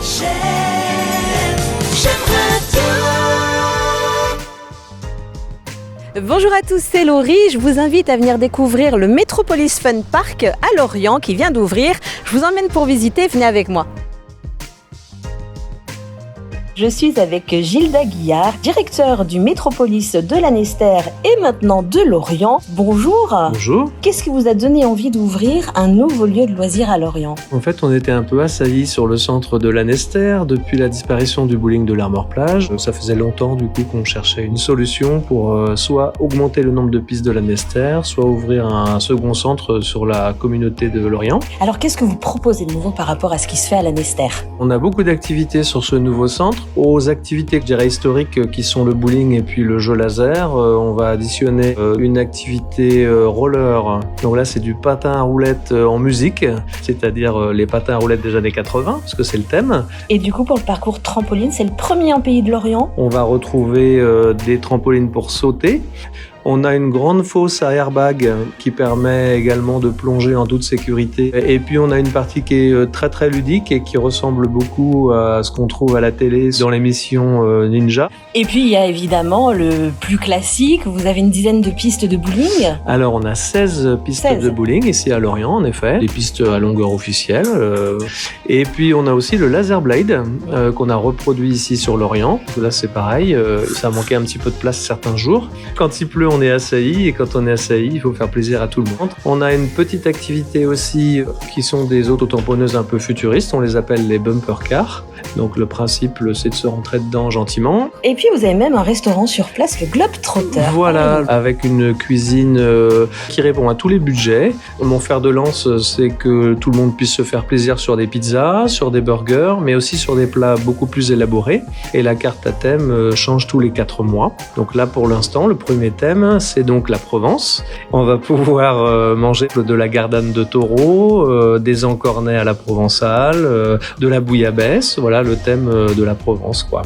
J'aime Radio. Bonjour à tous, c'est Laurie. Je vous invite à venir découvrir le Metropolis Fun Park à Lorient qui vient d'ouvrir. Je vous emmène pour visiter, venez avec moi. Je suis avec Gilda Guillard, directeur du Métropolis de Lanester et maintenant de Lorient. Bonjour. Bonjour. Qu'est-ce qui vous a donné envie d'ouvrir un nouveau lieu de loisirs à Lorient ? En fait, on était un peu assaillis sur le centre de Lanester depuis la disparition du bowling de l'Armor Plage. Ça faisait longtemps du coup qu'on cherchait une solution pour soit augmenter le nombre de pistes de Lanester, soit ouvrir un second centre sur la communauté de Lorient. Alors qu'est-ce que vous proposez de nouveau par rapport à ce qui se fait à Lanester ? On a beaucoup d'activités sur ce nouveau centre. Aux activités, je dirais, historiques qui sont le bowling et puis le jeu laser, on va additionner une activité roller. Donc là, c'est du patin à roulettes en musique, c'est-à-dire les patins à roulettes des années 80, parce que c'est le thème. Et du coup, pour le parcours trampoline, c'est le premier en pays de Lorient ? On va retrouver des trampolines pour sauter. On a une grande fosse à airbag qui permet également de plonger en toute sécurité. Et puis on a une partie qui est très très ludique et qui ressemble beaucoup à ce qu'on trouve à la télé dans l'émission Ninja. Et puis il y a évidemment le plus classique, vous avez une dizaine de pistes de bowling. Alors on a 16 pistes de bowling ici à Lorient en effet, des pistes à longueur officielle. Et puis on a aussi le Laser Blade qu'on a reproduit ici sur Lorient. Là c'est pareil, ça manquait un petit peu de place certains jours. Quand il pleut on est assailli et quand on est assailli il faut faire plaisir à tout le monde. On a une petite activité aussi qui sont des autotamponneuses un peu futuristes, on les appelle les bumper cars. Donc le principe c'est de se rentrer dedans gentiment. Et puis vous avez même un restaurant sur place, le Globetrotter. Voilà, avec une cuisine qui répond à tous les budgets. Mon fer de lance c'est que tout le monde puisse se faire plaisir sur des pizzas, sur des burgers, mais aussi sur des plats beaucoup plus élaborés. Et la carte à thème change tous les 4 mois. Donc là pour l'instant le premier thème c'est donc la Provence. On va pouvoir manger de la gardane de taureau, des encornets à la provençale, de la bouillabaisse. Voilà le thème de la Provence, quoi.